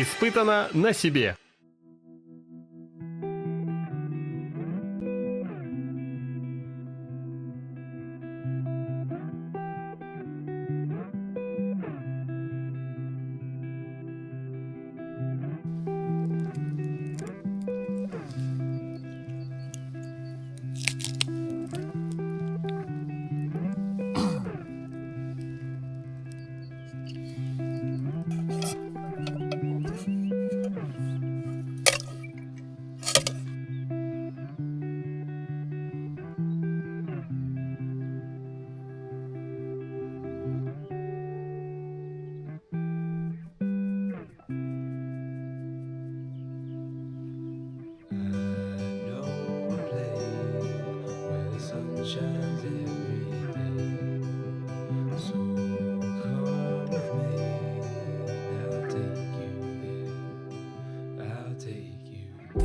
и испытано на себе.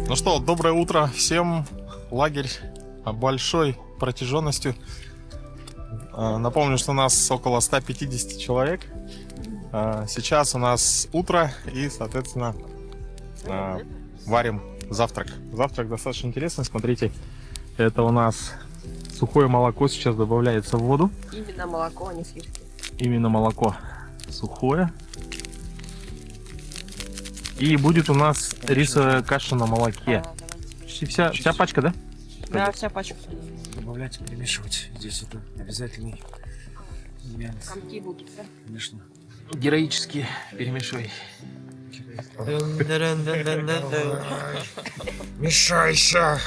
Ну что, доброе утро всем. Лагерь большой протяженностью. Напомню, что у нас около 150 человек. Сейчас у нас утро и, соответственно, варим завтрак. Завтрак достаточно интересный. Смотрите, это у нас сухое молоко сейчас добавляется в воду. Именно молоко, а не сливки. Именно молоко сухое. И будет у нас рисовая каша на молоке. Почти вся пачка, да? Да, вся пачка. Добавлять, перемешивать. Здесь это обязательный нюанс. Комки будут, да? Конечно. Героически перемешивай. Мешайся!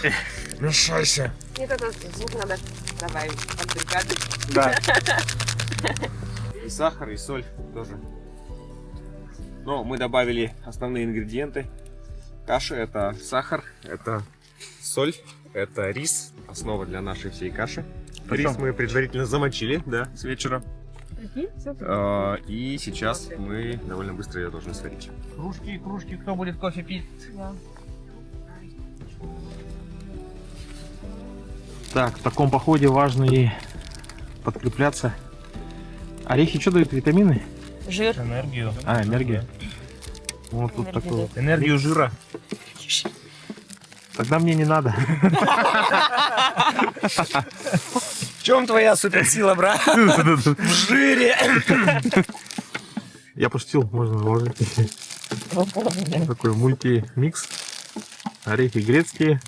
Мешайся! Нет, этот звук надо добавить от бригады. Да. И сахар, и соль тоже. Но мы добавили основные ингредиенты. Каши — это сахар, это соль, это рис, основа для нашей всей каши. Рис мы предварительно замочили, да, с вечера. И сейчас мы довольно быстро ее должны сварить. Кружки, кто будет кофе пить? Так, в таком походе важно и подкрепляться. Орехи что дают? Витамины? Жир. Энергию. Энергия. Вот тут Энергия такое. дает. Энергию жира. Тогда мне не надо. В чем твоя суперсила, брат? В жире! Я пошутил, можно вложить. Такой мультимикс. Орехи грецкие.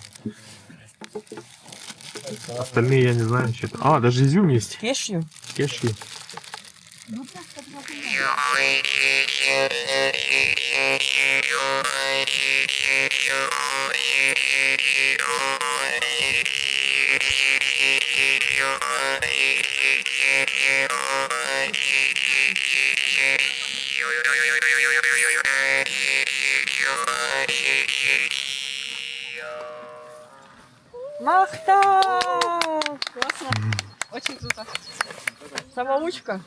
Остальные я не знаю, что это. Даже изюм есть. Кешью. Кешью. Махта! Классно. Очень круто. Самоучка.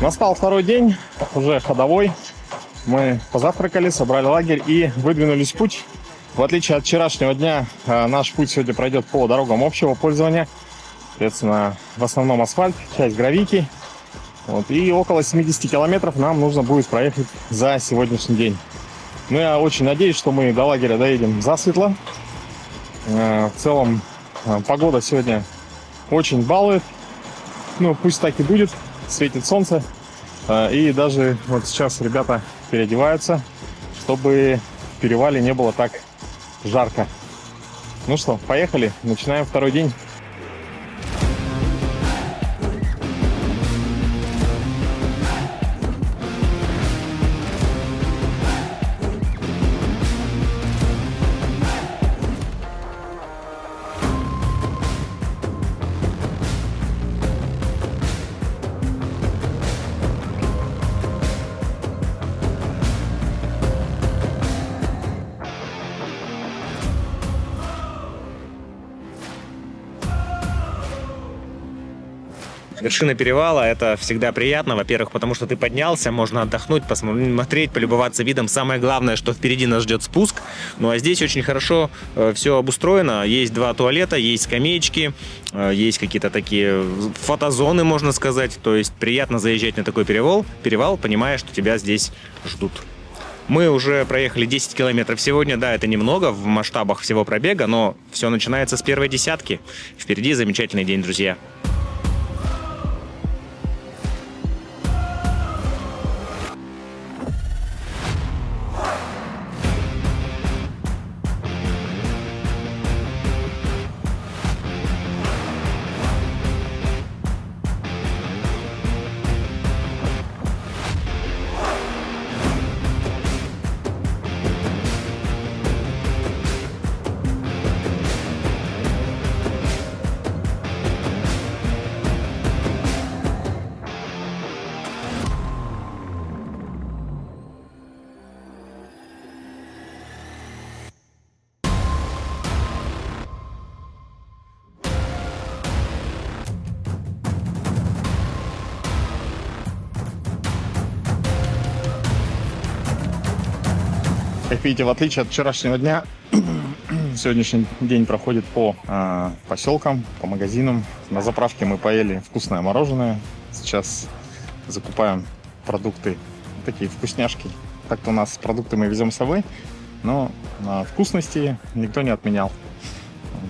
Настал второй день, уже ходовой. Мы позавтракали, собрали лагерь и выдвинулись в путь. В отличие от вчерашнего дня, наш путь сегодня пройдет по дорогам общего пользования. Соответственно, в основном асфальт, часть гравийки. И около 70 километров нам нужно будет проехать за сегодняшний день. Но я очень надеюсь, что мы до лагеря доедем засветло. В целом, погода сегодня очень балует. Пусть так и будет. Светит солнце. И даже вот сейчас ребята переодеваются, чтобы в перевале не было так жарко. Ну что, поехали. Начинаем второй день. Вершина перевала — это всегда приятно. Во-первых, потому что ты поднялся, можно отдохнуть, посмотреть, полюбоваться видом. Самое главное, что впереди нас ждет спуск. Ну а здесь очень хорошо все обустроено. Есть 2 туалета, есть скамеечки, есть какие-то такие фотозоны, можно сказать. То есть приятно заезжать на такой перевал, понимая, что тебя здесь ждут. Мы уже проехали 10 километров сегодня. Да, это немного в масштабах всего пробега, но все начинается с первой десятки. Впереди замечательный день, друзья. Как видите, в отличие от вчерашнего дня, сегодняшний день проходит по поселкам, по магазинам. На заправке мы поели вкусное мороженое. Сейчас закупаем продукты, такие вкусняшки. Так-то у нас продукты мы везем с собой, но вкусности никто не отменял.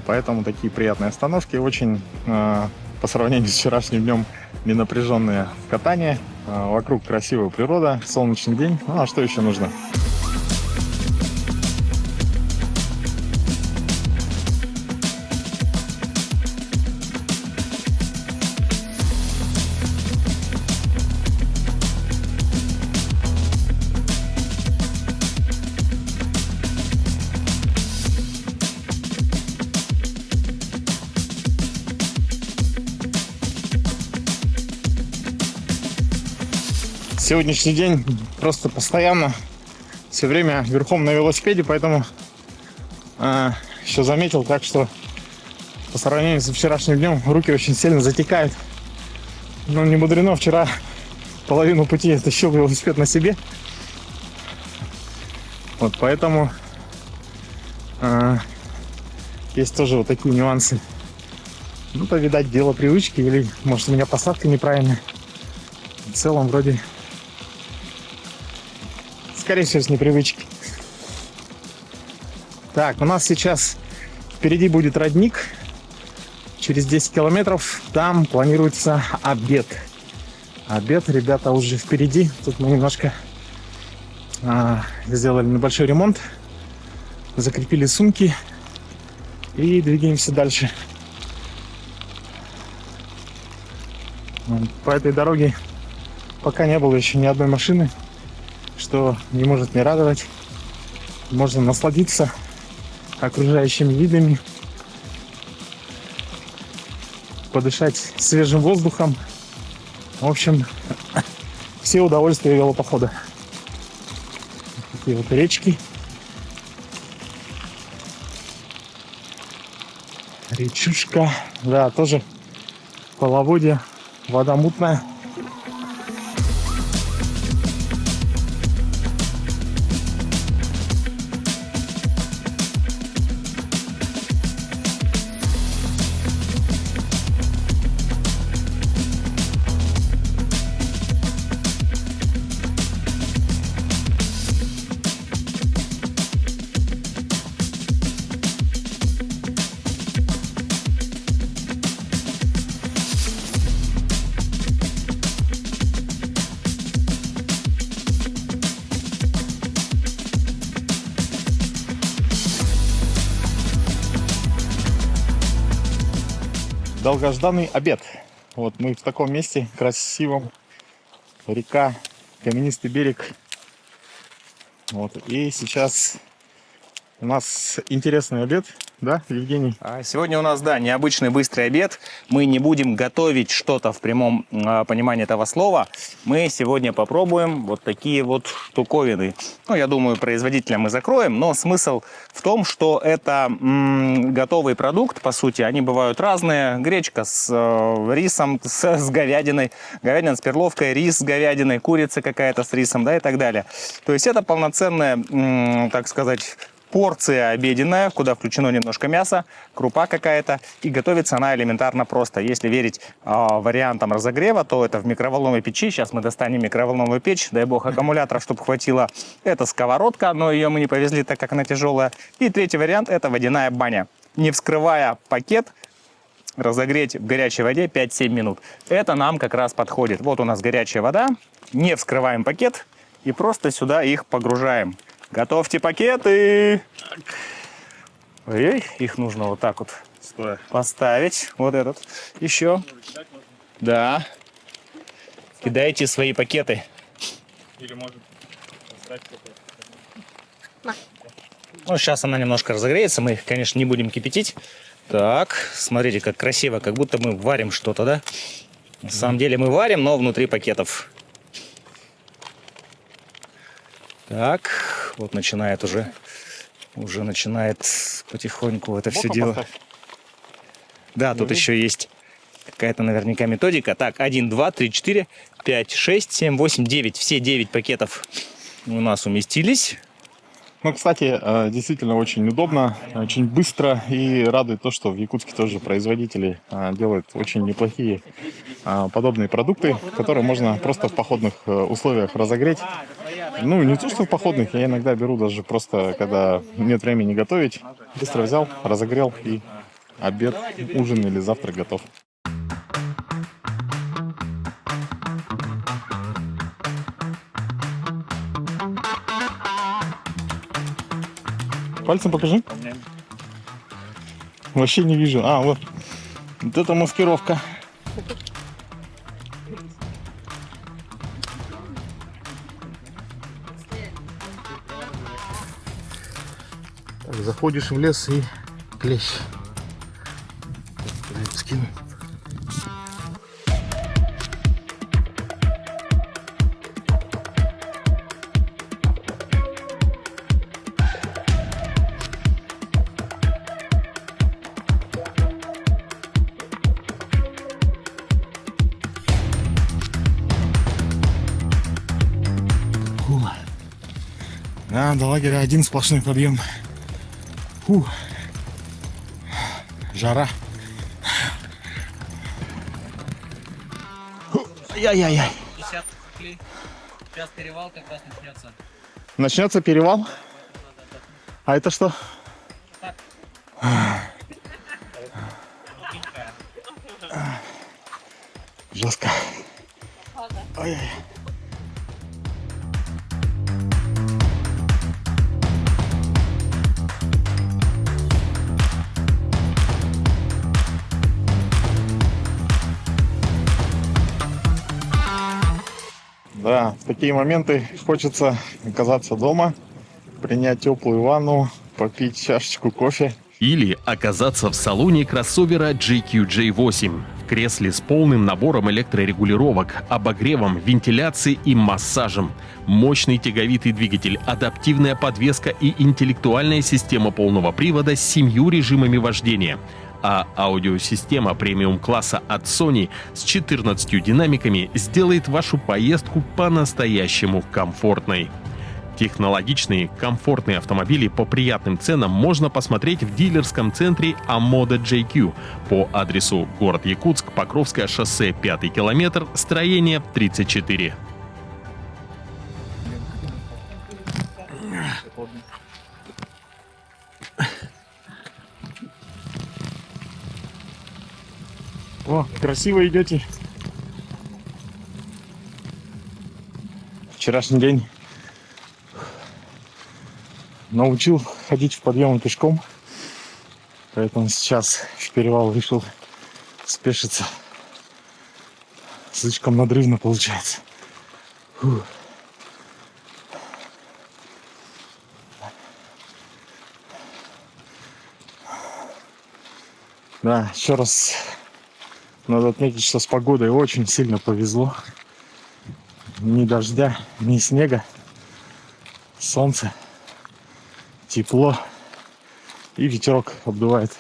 Поэтому такие приятные остановки. Очень, по сравнению с вчерашним днем, ненапряженное катание. Вокруг красивая природа, солнечный день. Ну а что еще нужно? Сегодняшний день просто постоянно, все время верхом на велосипеде, поэтому еще заметил так, что по сравнению со вчерашним днем руки очень сильно затекают. Но не мудрено, вчера половину пути я тащил велосипед на себе. Вот поэтому есть тоже вот такие нюансы. Ну, то, видать, дело привычки, или, может, у меня посадка неправильная. В целом, вроде... Скорее всего, с непривычки. Так, у нас сейчас впереди будет родник. Через 10 километров там планируется обед. Обед, ребята, уже впереди. Тут мы немножко сделали небольшой ремонт. Закрепили сумки. И двигаемся дальше. По этой дороге пока не было еще ни одной машины, что не может не радовать. Можно насладиться окружающими видами, подышать свежим воздухом. В общем, все удовольствия велопохода. Такие вот речки. Речушка. Да, тоже половодье. Вода мутная. Долгожданный обед. Вот мы в таком месте красивом. Река, каменистый берег. Вот. И сейчас у нас интересный обед. Да, Евгений? Сегодня у нас, да, необычный быстрый обед. Мы не будем готовить что-то в прямом понимании этого слова. Мы сегодня попробуем вот такие вот штуковины. Ну, я думаю, производителя мы закроем, но смысл в том, что это готовый продукт, по сути. Они бывают разные. Гречка с рисом, с говядиной, говядина с перловкой, рис с говядиной, курица какая-то с рисом, да, и так далее. То есть это полноценная, так сказать, порция обеденная, куда включено немножко мяса, крупа какая-то, и готовится она элементарно просто. Если верить вариантам разогрева, то это в микроволновой печи. Сейчас мы достанем микроволновую печь, дай бог аккумуляторов, чтобы хватило. Это сковородка, но ее мы не повезли, так как она тяжелая. И третий вариант — это водяная баня. Не вскрывая пакет, разогреть в горячей воде 5-7 минут. Это нам как раз подходит. Вот у нас горячая вода, не вскрываем пакет и просто сюда их погружаем. Готовьте пакеты! Ой, их нужно вот так вот поставить. Вот этот. Еще. Да. Кидайте свои пакеты. Или может достать Ну, сейчас она немножко разогреется. Мы их, конечно, не будем кипятить. Так, смотрите, как красиво. Как будто мы варим что-то, да? На самом деле мы варим, но внутри пакетов. Так, вот начинает уже начинает потихоньку это все дело. Поставь. Да, тут еще есть какая-то наверняка методика. Так, 1, 2, 3, 4, 5, 6, 7, 8, 9. Все 9 пакетов у нас уместились. Ну, кстати, действительно очень удобно, очень быстро, и радует то, что в Якутске тоже производители делают очень неплохие подобные продукты, которые можно просто в походных условиях разогреть. Ну, не то, что в походных, я иногда беру даже просто, когда нет времени готовить, быстро взял, разогрел, и обед, ужин или завтрак готов. Пальцем покажи. Вообще не вижу. А, вот. Вот это маскировка. Так, заходишь в лес и клещ. Скину. Да, до лагеря один сплошной подъем. Фу. Жара. Ай-яй-яй. Сейчас перевал как раз начнется. Начнется перевал? А это что? Жестко. Ай-яй. Да, в такие моменты хочется оказаться дома, принять теплую ванну, попить чашечку кофе. Или оказаться в салоне кроссовера GQ-J8 в кресле с полным набором электрорегулировок, обогревом, вентиляцией и массажем. Мощный тяговитый двигатель, адаптивная подвеска и интеллектуальная система полного привода с 7 режимами вождения. А аудиосистема премиум-класса от Sony с 14 динамиками сделает вашу поездку по-настоящему комфортной. Технологичные, комфортные автомобили по приятным ценам можно посмотреть в дилерском центре Амода JQ по адресу город Якутск, Покровское шоссе, 5-й километр, строение 34. О, красиво идете. Вчерашний день научил ходить в подъем пешком, поэтому сейчас в перевал решил спешиться. Слишком надрывно получается. Фу. Да, еще раз надо отметить, что с погодой очень сильно повезло. Ни дождя, ни снега. Солнце, тепло и ветерок обдувает.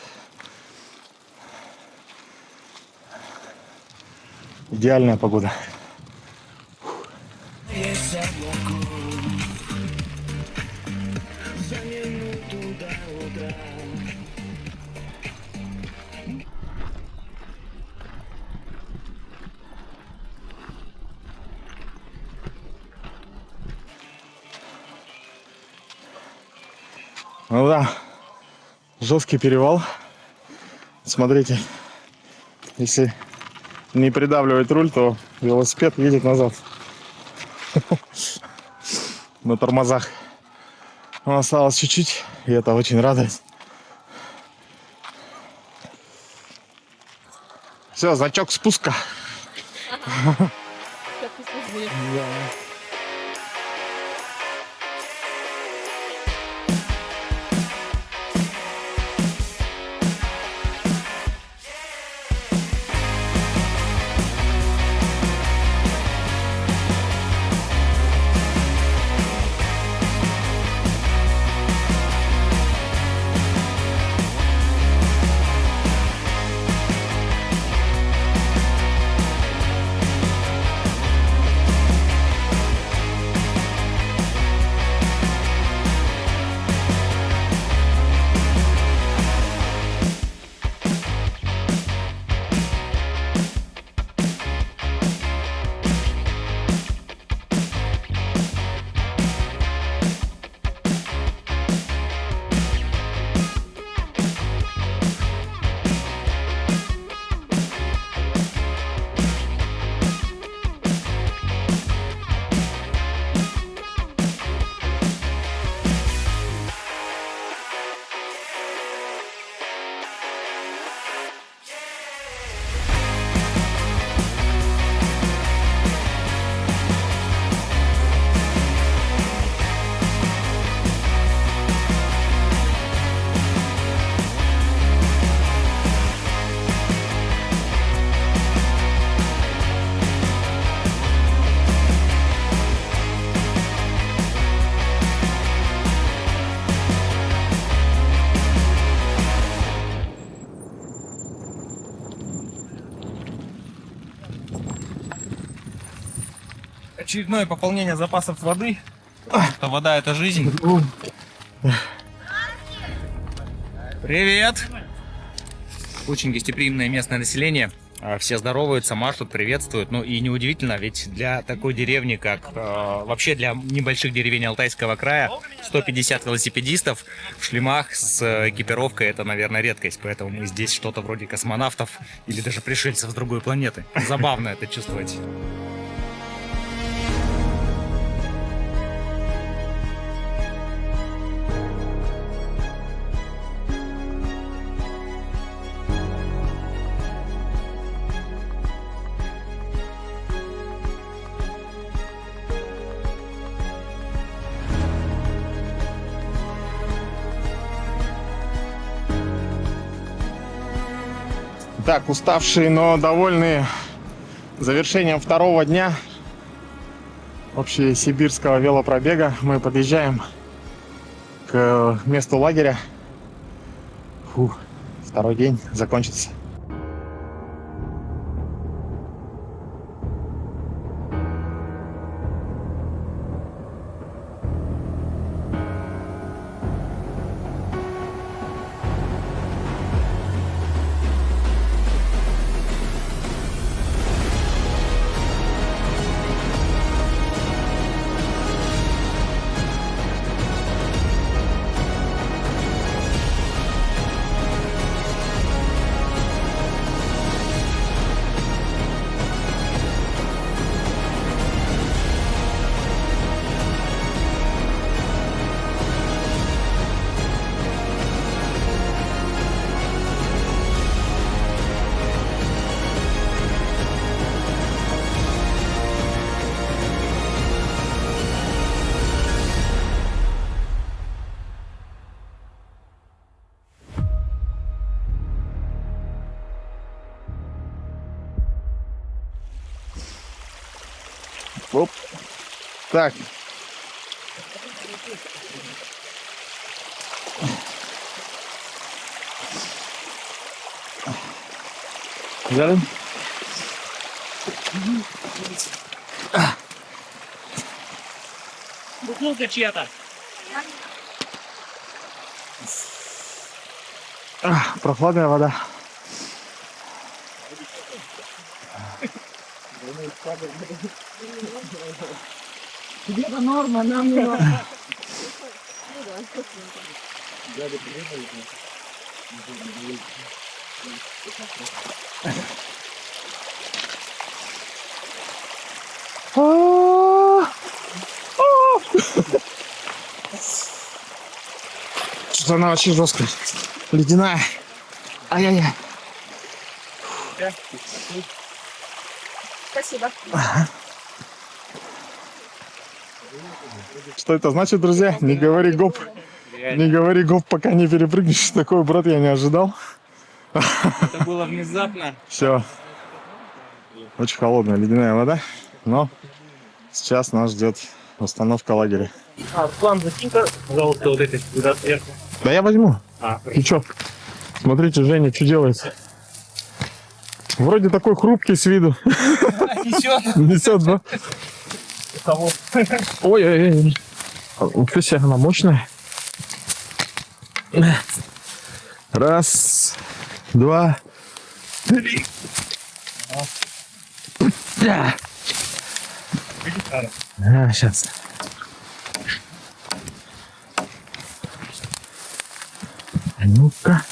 Идеальная погода. Ну да, жесткий перевал. Смотрите, если не придавливать руль, то велосипед едет назад на тормозах. Но осталось чуть-чуть, и это очень радует. Все, значок спуска. Очередное пополнение запасов воды. Что вода — это жизнь. Привет! Очень гостеприимное местное население. Все здороваются, машут, приветствуют. Ну и неудивительно, ведь для такой деревни, как вообще для небольших деревень Алтайского края, 150 велосипедистов в шлемах с экипировкой — это, наверное, редкость. Поэтому мы здесь что-то вроде космонавтов или даже пришельцев с другой планеты. Забавно это чувствовать. Так, уставшие, но довольные завершением второго дня общесибирского велопробега, мы подъезжаем к месту лагеря. Фух, второй день закончится. Оп. Так. Взяли? Бутылка чья-то. Прохладная вода. Тебе-то норма, нам не норма. Что-то она очень жесткая. Ледяная. Ай-яй-яй. Спасибо. Что это значит, друзья? Не говори гоп. Не говори гоп, пока не перепрыгнешь. Такой брат я не ожидал. Это было внезапно. Все. Очень холодная ледяная вода. Но сейчас нас ждет установка лагеря. План закинь-ка, пожалуйста, вот эти сюда сверху. Да я возьму. Хорошо. И чё? Смотрите, Женя, что делается? Вроде такой хрупкий с виду. Несет. Несет, да? Ой-ой-ой. Ничего себе, она мощная. Раз, два, три. Да. Сейчас. Ну-ка.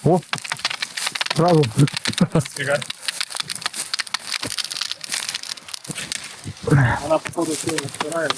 О, сразу. Она, походу, сильно стирает.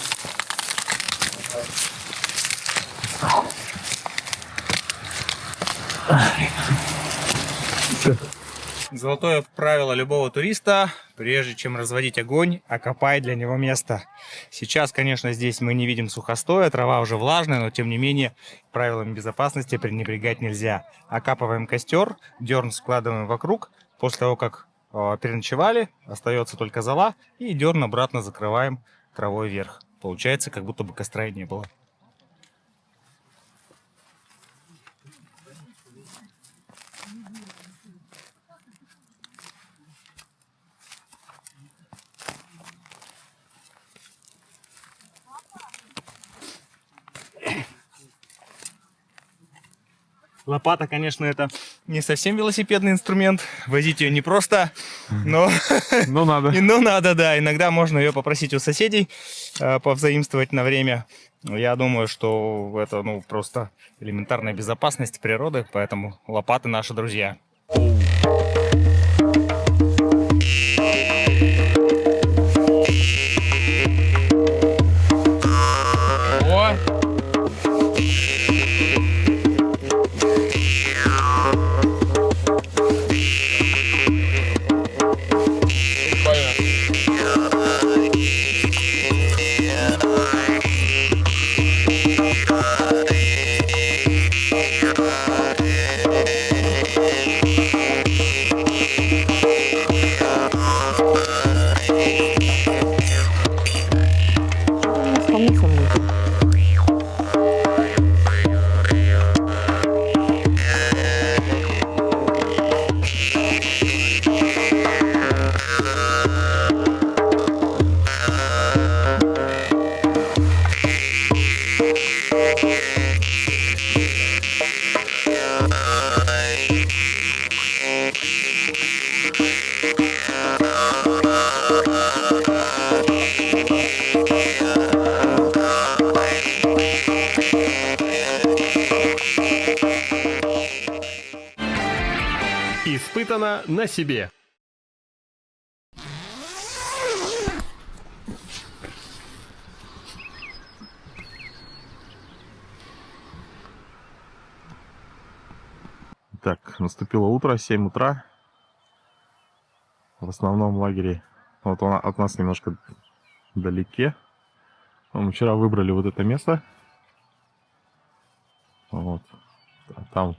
Золотое правило любого туриста: прежде чем разводить огонь, окопай для него место. Сейчас, конечно, здесь мы не видим сухостоя, трава уже влажная, но тем не менее правилами безопасности пренебрегать нельзя. Окапываем костер, дерн складываем вокруг. После того, как переночевали, остается только зола, и дерн обратно закрываем травой вверх. Получается, как будто бы костра и не было. Лопата, конечно, это не совсем велосипедный инструмент. Возить ее не просто, но Ну надо. ну надо, да. Иногда можно ее попросить у соседей, повзаимствовать на время. Я думаю, что это просто элементарная безопасность природы, поэтому лопаты наши друзья. Испытано на себе. Так, наступило утро, 7 утра. В основном лагере, вот он от нас немножко вдалеке. Мы вчера выбрали вот это место. Вот. Там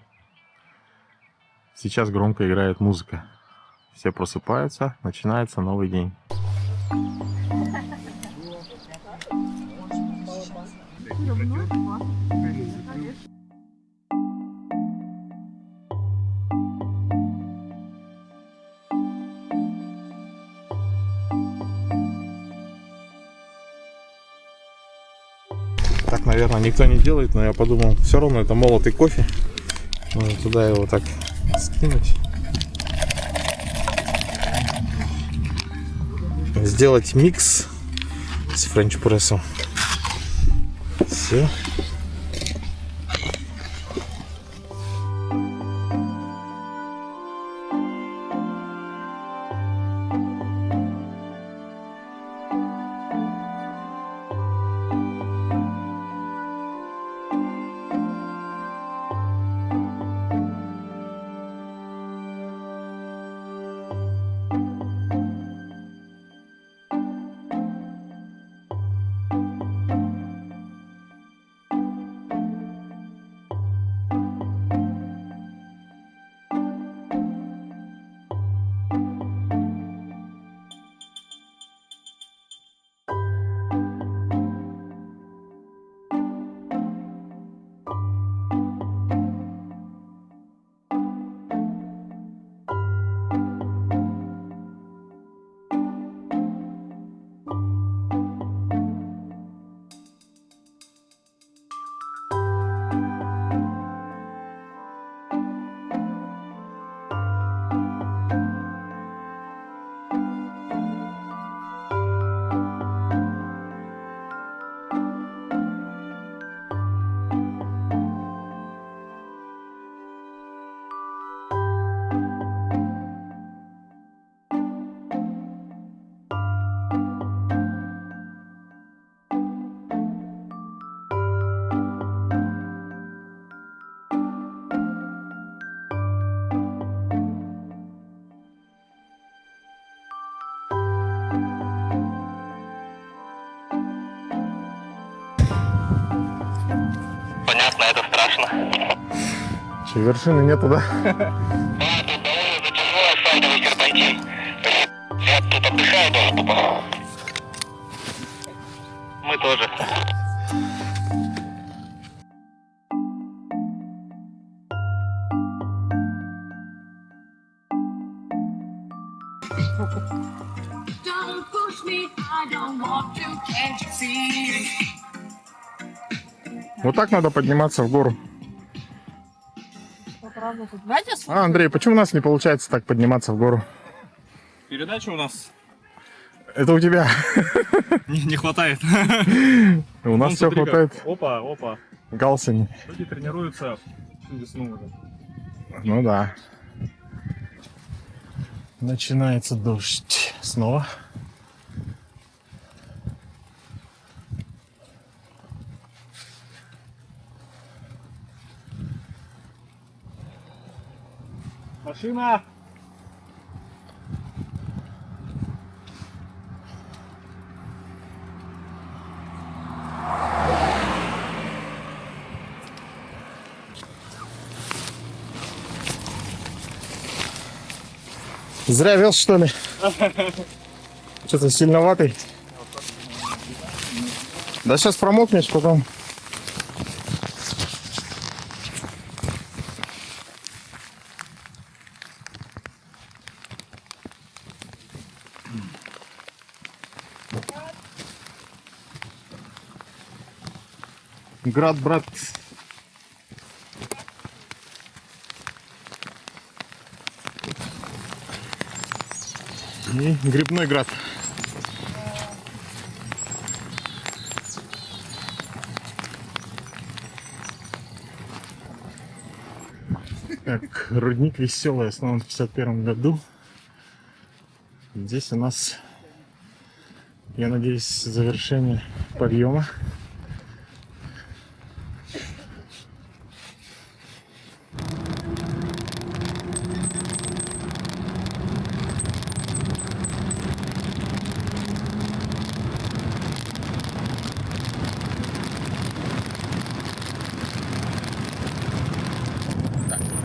Сейчас громко играет музыка. Все просыпаются, начинается новый день. Так, наверное, никто не делает, но я подумал, все равно это молотый кофе. Нужно туда его так скинуть. Сделать микс с френч-прессом. Все. Понятно, это страшно. Че, вершины нету, да? А, тут довольно затяжной асфальтовый серпантин. Я тут отдыхаю тоже тупо. Мы тоже. Don't push me, I don't want to, can't you see? Вот так надо подниматься в гору. Давайте А, Андрей, почему у нас не получается так подниматься в гору? Передача у нас Это у тебя. не хватает. У нас все хватает. Опа, опа. Галсини. Люди тренируются всю весну уже. Ну да. Начинается дождь. Снова. Машина! Зря вез, что ли? Что-то сильноватый. Да сейчас промокнешь потом. Град, брат. И грибной град. Так, рудник Веселый основан в 1951 году. Здесь у нас, я надеюсь, завершение подъема.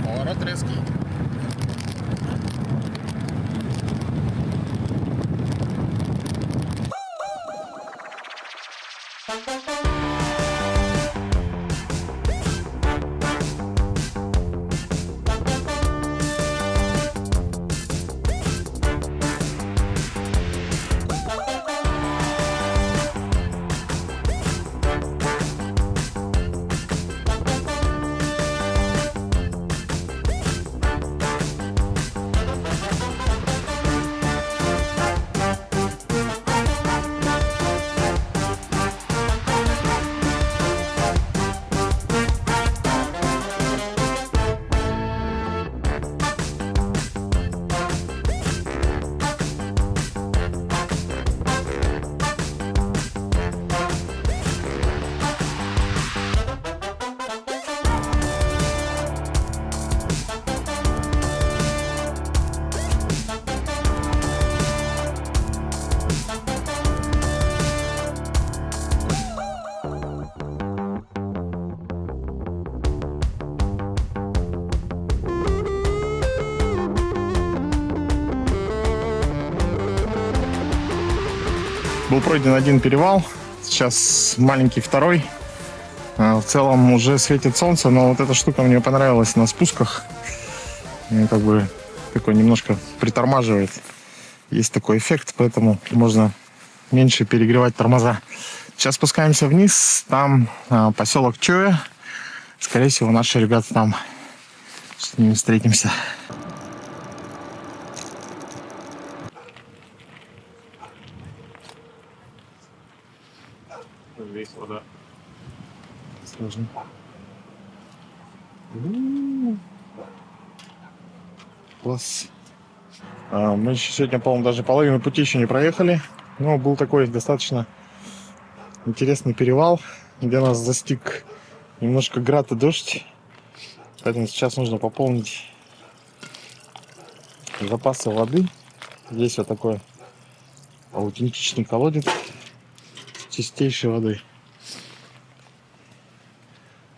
Поворот резкий. Был пройден один перевал, сейчас маленький второй. В целом уже светит солнце, но вот эта штука мне понравилась на спусках. И как бы такой немножко притормаживает. Есть такой эффект, поэтому можно меньше перегревать тормоза. Сейчас спускаемся вниз, там поселок Чоя. Скорее всего, наши ребята там с ними встретимся. Весело, да. Сложно. Класс. Мы еще сегодня, по-моему, даже половину пути еще не проехали. Но был такой достаточно интересный перевал, где нас застиг немножко град и дождь. Поэтому сейчас нужно пополнить запасы воды. Здесь вот такой аутентичный колодец чистейшей воды.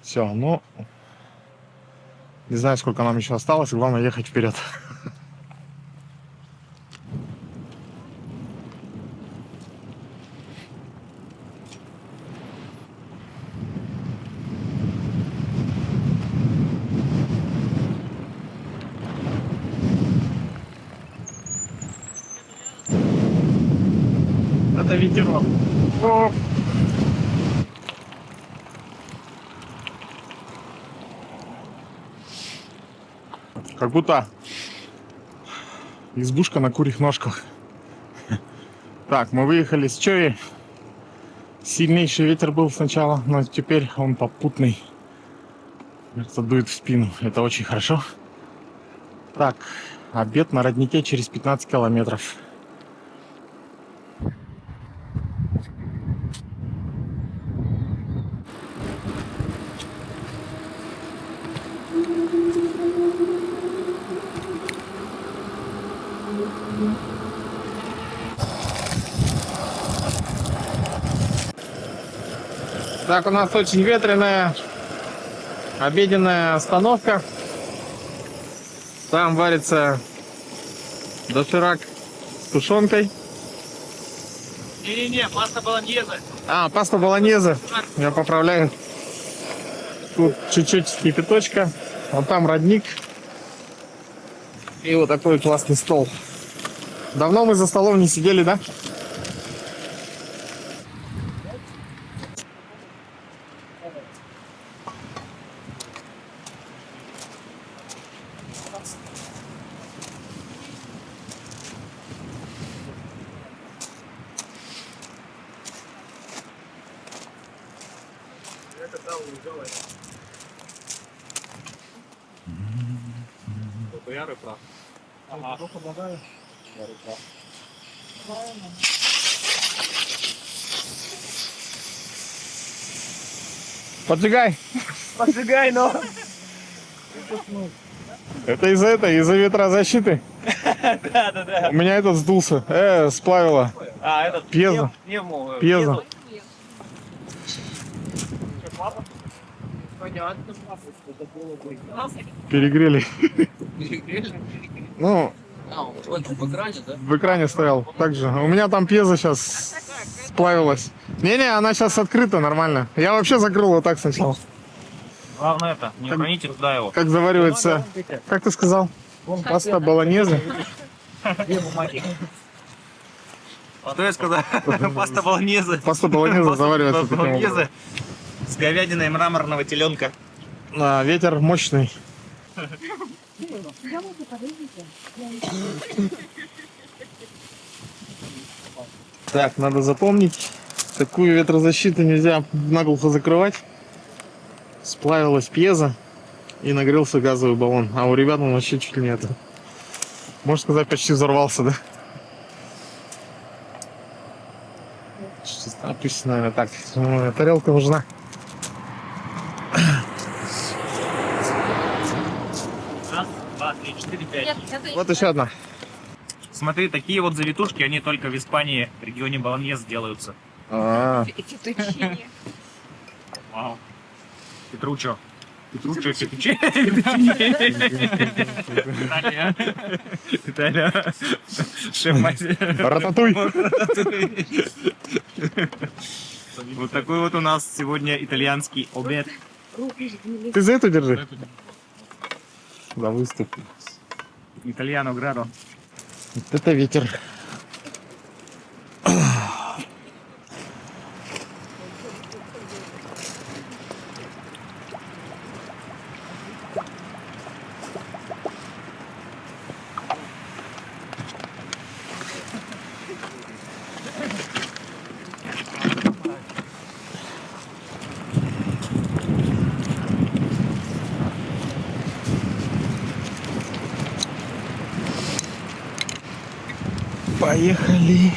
Все, ну не знаю, сколько нам еще осталось. Главное ехать вперед. Это ветерок. Как будто избушка на курьих ножках. Так, мы выехали с Чои. Сильнейший ветер был сначала, но теперь он попутный. Это дует в спину. Это очень хорошо. Так, обед на роднике через 15 километров. Так, у нас очень ветреная обеденная остановка. Там варится доширак с тушенкой. Не-не-не, паста болоньезе. Паста болоньезе. Я поправляю. Тут чуть-чуть кипяточка. Вот там родник. И вот такой классный стол. Давно мы за столом не сидели, да? Поджигай! Поджигай, но... Это из-за ветрозащиты. Да. У меня этот сдулся. Сплавило. Этот... Пьезо. Пьезо. Перегрели. Ну, в экране стоял. Также. У меня там пьезо сейчас сплавилась. Не-не, она сейчас открыта нормально. Я вообще закрыл вот так сначала. Главное это, не уроните туда его. Как заваривается, как ты сказал? Паста болоньезе. Что я сказал? Паста болоньезе. Паста болоньезе заваривается таким образом. С говядиной мраморного теленка. Ветер мощный. Так, надо запомнить, такую ветрозащиту нельзя наглухо закрывать. Сплавилась пьезо и нагрелся газовый баллон. А у ребят он вообще чуть ли не это. Можно сказать, почти взорвался, да? Пусть, наверное, так. Тарелка нужна. Раз, два, три, четыре, пять. Вот еще одна. Смотри, такие вот завитушки, они только в Испании, в регионе Болоньез делаются. А, Фетучини. Вау. Петручо. Петруччи. Италия. Шеф-мастер. Рататуй. Вот такой вот у нас сегодня итальянский обед. Ты за эту держи. За выступ. Итальяно градо. Вот это ветер. Поехали.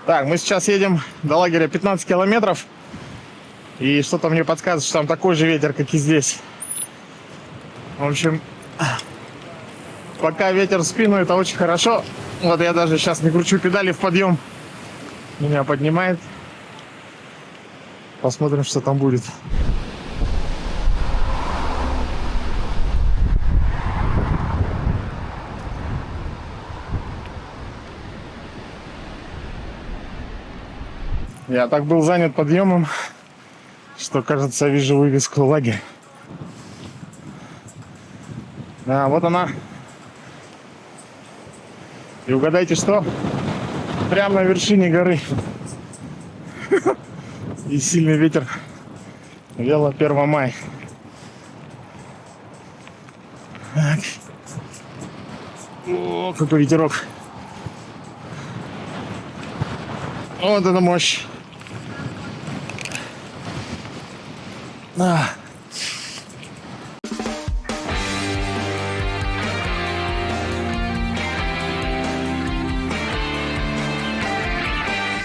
Так, мы сейчас едем до лагеря 15 километров. И что-то мне подсказывает, что там такой же ветер, как и здесь. В общем, пока ветер в спину, это очень хорошо. Вот я даже сейчас не кручу педали в подъем. Меня поднимает. Посмотрим, что там будет. Я так был занят подъемом, что, кажется, вижу вывеску лагеря. Да, вот она. И угадайте, что? Прямо на вершине горы. И сильный ветер. Вело 1 мая. Так. О, какой ветерок. Вот это мощь.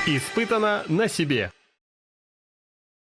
Испытано на себе.